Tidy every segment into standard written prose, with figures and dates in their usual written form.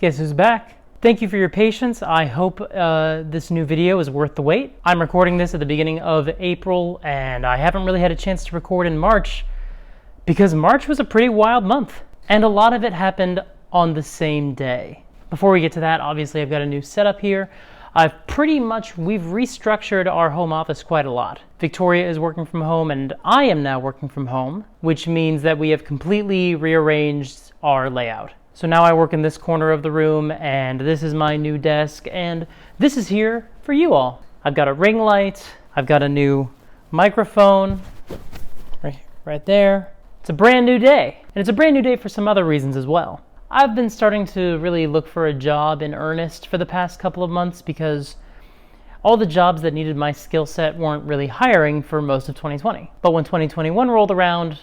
Guess who's back? Thank you for your patience. I hope this new video is worth the wait. I'm recording this at the beginning of April, and I haven't really had a chance to record in March because March was a pretty wild month, and a lot of it happened on the same day. Before we get to that, obviously I've got a new setup here. We've restructured our home office quite a lot. Victoria is working from home, and I am now working from home, which means that we have completely rearranged our layout. So now I work in this corner of the room, and this is my new desk, and this is here for you all. I've got a ring light, I've got a new microphone right there. It's a brand new day, and it's a brand new day for some other reasons as well. I've been starting to really look for a job in earnest for the past couple of months because all the jobs that needed my skill set weren't really hiring for most of 2020. But when 2021 rolled around,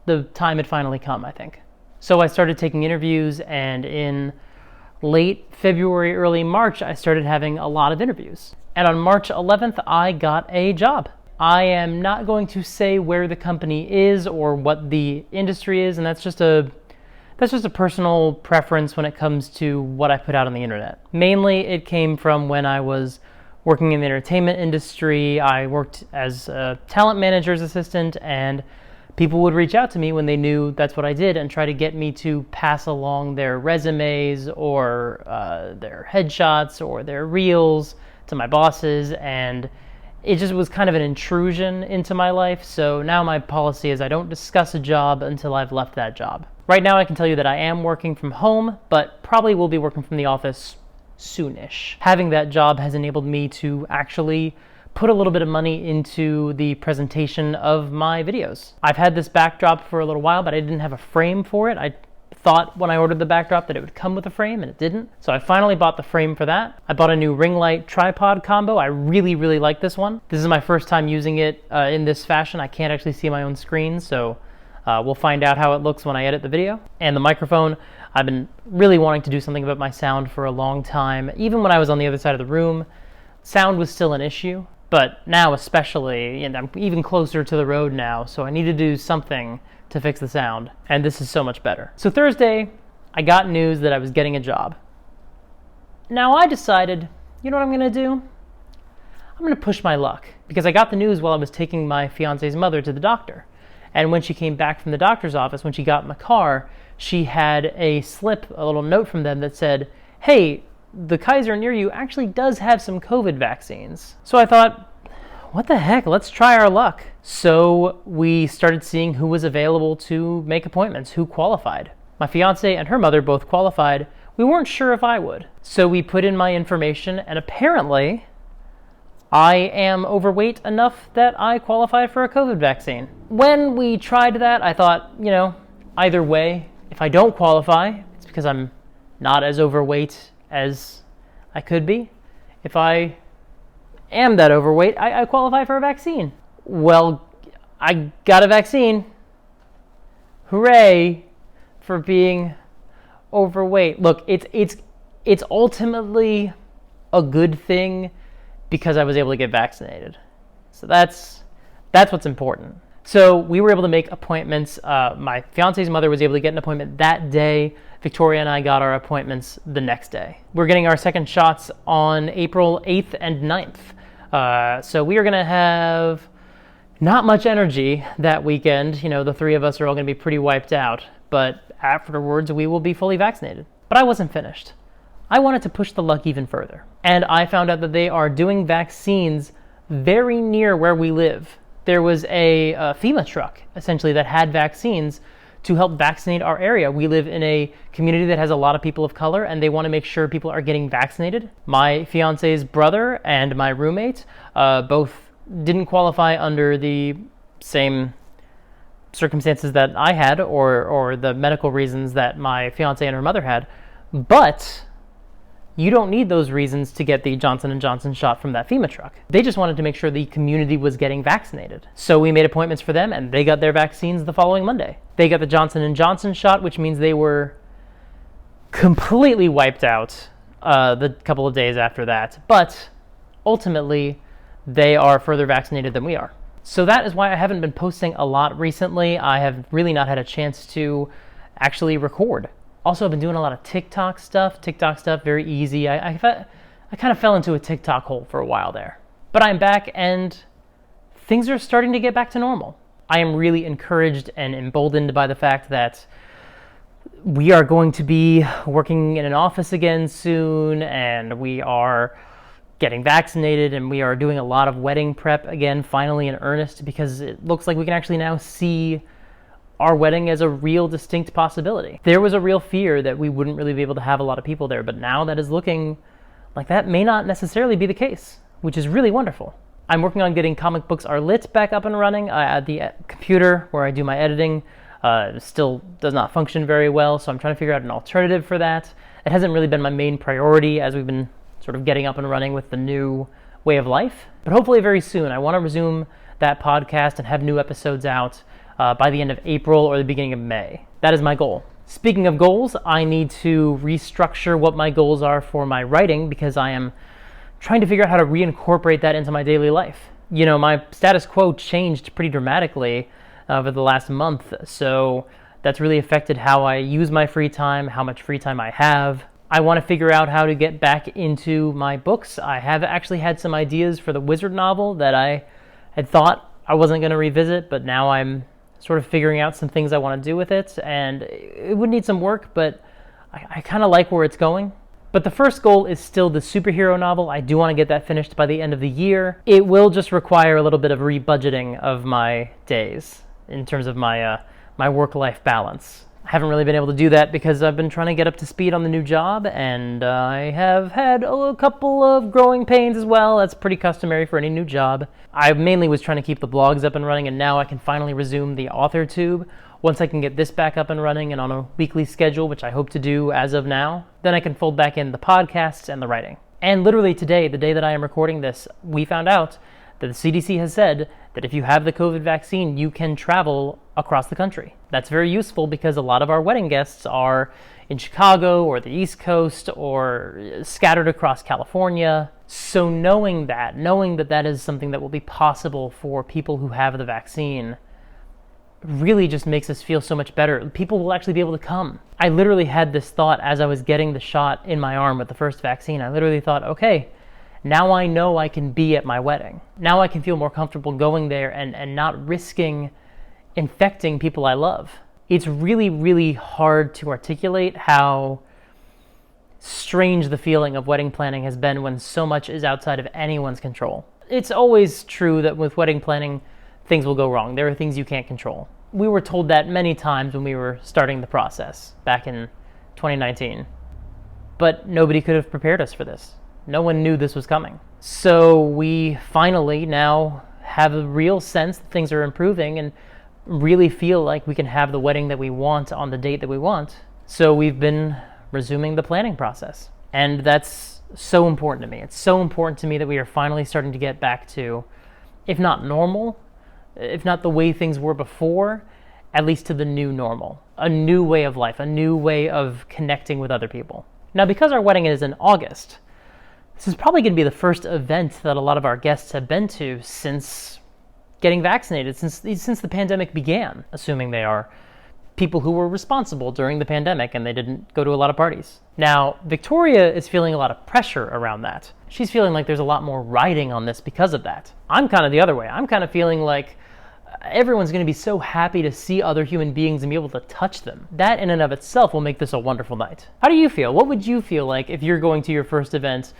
the time had finally come, I think. So I started taking interviews, and in late February, early March, I started having a lot of interviews. And on March 11th, I got a job. I am not going to say where the company is or what the industry is, and that's just a personal preference when it comes to what I put out on the internet. Mainly, it came from when I was working in the entertainment industry. I worked as a talent manager's assistant, and people would reach out to me when they knew that's what I did and try to get me to pass along their resumes or their headshots or their reels to my bosses, and it just was kind of an intrusion into my life. So now my policy is I don't discuss a job until I've left that job. Right now I can tell you that I am working from home, but probably will be working from the office soonish. Having that job has enabled me to actually put a little bit of money into the presentation of my videos. I've had this backdrop for a little while, but I didn't have a frame for it. I thought when I ordered the backdrop that it would come with a frame, and it didn't. So I finally bought the frame for that. I bought a new ring light tripod combo. I really, really like this one. This is my first time using it in this fashion. I can't actually see my own screen, so we'll find out how it looks when I edit the video. And the microphone, I've been really wanting to do something about my sound for a long time. Even when I was on the other side of the room, sound was still an issue. But now especially, and I'm even closer to the road now, so I need to do something to fix the sound, and this is so much better. So Thursday, I got news that I was getting a job. Now I decided, you know what I'm gonna do? I'm gonna push my luck, because I got the news while I was taking my fiance's mother to the doctor. And when she came back from the doctor's office, when she got in the car, she had a little note from them that said, hey, the Kaiser near you actually does have some COVID vaccines. So I thought, what the heck, let's try our luck. So we started seeing who was available to make appointments, who qualified. My fiance and her mother both qualified. We weren't sure if I would. So we put in my information, and apparently I am overweight enough that I qualified for a COVID vaccine. When we tried that, I thought, either way, if I don't qualify, it's because I'm not as overweight as I could be. If I am that overweight, I qualify for a vaccine. Well, I got a vaccine. Hooray for being overweight. Look, it's ultimately a good thing because I was able to get vaccinated. So that's what's important. So we were able to make appointments. My fiance's mother was able to get an appointment that day. Victoria and I got our appointments the next day. We're getting our second shots on April 8th and 9th. So we are going to have not much energy that weekend. The three of us are all going to be pretty wiped out. But afterwards, we will be fully vaccinated. But I wasn't finished. I wanted to push the luck even further. And I found out that they are doing vaccines very near where we live. There was a FEMA truck, essentially, that had vaccines to help vaccinate our area. We live in a community that has a lot of people of color, and they want to make sure people are getting vaccinated. My fiance's brother and my roommate both didn't qualify under the same circumstances that I had or the medical reasons that my fiance and her mother had, but you don't need those reasons to get the Johnson & Johnson shot from that FEMA truck. They just wanted to make sure the community was getting vaccinated. So we made appointments for them, and they got their vaccines the following Monday. They got the Johnson & Johnson shot, which means they were completely wiped out the couple of days after that. But ultimately, they are further vaccinated than we are. So that is why I haven't been posting a lot recently. I have really not had a chance to actually record. Also, I've been doing a lot of TikTok stuff. Very easy. I kind of fell into a TikTok hole for a while there. But I'm back and things are starting to get back to normal. I am really encouraged and emboldened by the fact that we are going to be working in an office again soon, and we are getting vaccinated, and we are doing a lot of wedding prep again, finally in earnest, because it looks like we can actually now see our wedding as a real distinct possibility. There was a real fear that we wouldn't really be able to have a lot of people there, but now that is looking like that may not necessarily be the case, which is really wonderful. I'm working on getting Comic Books Are Lit back up and running. The computer where I do my editing still does not function very well, so I'm trying to figure out an alternative for that. It hasn't really been my main priority as we've been sort of getting up and running with the new way of life. But hopefully very soon, I want to resume that podcast and have new episodes out by the end of April or the beginning of May. That is my goal. Speaking of goals, I need to restructure what my goals are for my writing because I am trying to figure out how to reincorporate that into my daily life. You know, my status quo changed pretty dramatically over the last month, so that's really affected how I use my free time, how much free time I have. I want to figure out how to get back into my books. I have actually had some ideas for the Wizard novel that I had thought I wasn't going to revisit, but now I'm sort of figuring out some things I want to do with it, and it would need some work, but I kind of like where it's going. But the first goal is still the superhero novel. I do want to get that finished by the end of the year. It will just require a little bit of rebudgeting of my days in terms of my work-life balance. I haven't really been able to do that because I've been trying to get up to speed on the new job, and I have had a couple of growing pains as well. That's pretty customary for any new job. I mainly was trying to keep the blogs up and running, and now I can finally resume the author tube. Once I can get this back up and running and on a weekly schedule, which I hope to do as of now, then I can fold back in the podcasts and the writing. And literally today, the day that I am recording this, we found out that the CDC has said that if you have the COVID vaccine, you can travel across the country. That's very useful because a lot of our wedding guests are in Chicago or the East Coast or scattered across California. So knowing that that is something that will be possible for people who have the vaccine really just makes us feel so much better. People will actually be able to come. I literally had this thought as I was getting the shot in my arm with the first vaccine. I literally thought, okay, now I know I can be at my wedding. Now I can feel more comfortable going there and not risking infecting people I love. It's really, really hard to articulate how strange the feeling of wedding planning has been when so much is outside of anyone's control. It's always true that with wedding planning, things will go wrong. There are things you can't control. We were told that many times when we were starting the process back in 2019. But nobody could have prepared us for this. No one knew this was coming. So we finally now have a real sense that things are improving and really feel like we can have the wedding that we want on the date that we want. So we've been resuming the planning process. And that's so important to me. It's so important to me that we are finally starting to get back to, if not normal, if not the way things were before, at least to the new normal. A new way of life, a new way of connecting with other people. Now, because our wedding is in August, this is probably going to be the first event that a lot of our guests have been to since getting vaccinated, since the pandemic began, assuming they are people who were responsible during the pandemic and they didn't go to a lot of parties. Now, Victoria is feeling a lot of pressure around that. She's feeling like there's a lot more riding on this because of that. I'm kind of the other way. I'm kind of feeling like everyone's going to be so happy to see other human beings and be able to touch them. That in and of itself will make this a wonderful night. How do you feel? What would you feel like if you're going to your first event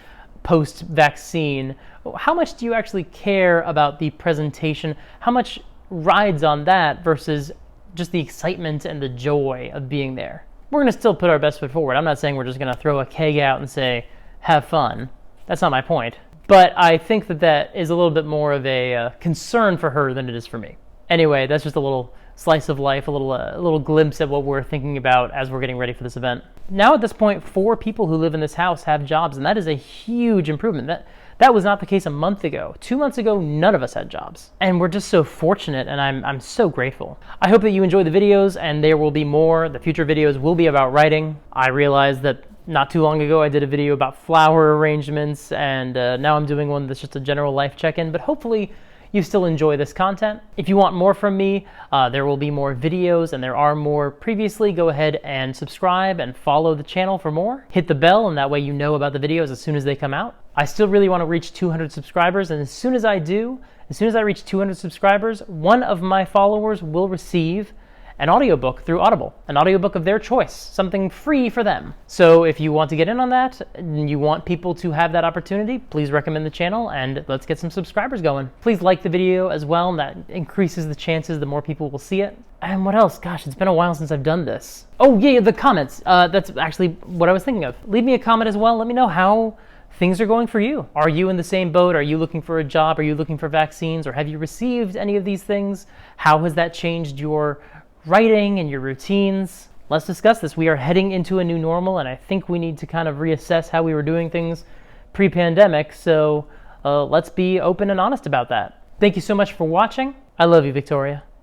post-vaccine? How much do you actually care about the presentation? How much rides on that versus just the excitement and the joy of being there? We're going to still put our best foot forward. I'm not saying we're just going to throw a keg out and say, have fun. That's not my point. But I think that is a little bit more of a concern for her than it is for me. Anyway, that's just a little slice of life, a little glimpse at what we're thinking about as we're getting ready for this event. Now at this point, 4 people who live in this house have jobs, and that is a huge improvement. That was not the case a month ago. 2 months ago, none of us had jobs. And we're just so fortunate, and I'm so grateful. I hope that you enjoy the videos, and there will be more. The future videos will be about writing. I realized that not too long ago I did a video about flower arrangements, and now I'm doing one that's just a general life check-in, but hopefully you still enjoy this content. If you want more from me, there will be more videos, and there are more previously. Go ahead and subscribe and follow the channel for more. Hit the bell, and that way you know about the videos as soon as they come out. I still really want to reach 200 subscribers, and as soon as I reach 200 subscribers, one of my followers will receive an audiobook through Audible, an audiobook of their choice, something free for them. So if you want to get in on that, and you want people to have that opportunity, please recommend the channel, and let's get some subscribers going. Please like the video as well, and that increases the chances the more people will see it. And what else? Gosh, it's been a while since I've done this. Oh yeah, the comments. That's actually what I was thinking of. Leave me a comment as well. Let me know how things are going for you. Are you in the same boat? Are you looking for a job? Are you looking for vaccines? Or have you received any of these things? How has that changed your writing and your routines? Let's discuss this. We are heading into a new normal, and I think we need to kind of reassess how we were doing things pre-pandemic, so let's be open and honest about that. Thank you so much for watching. I love you, Victoria.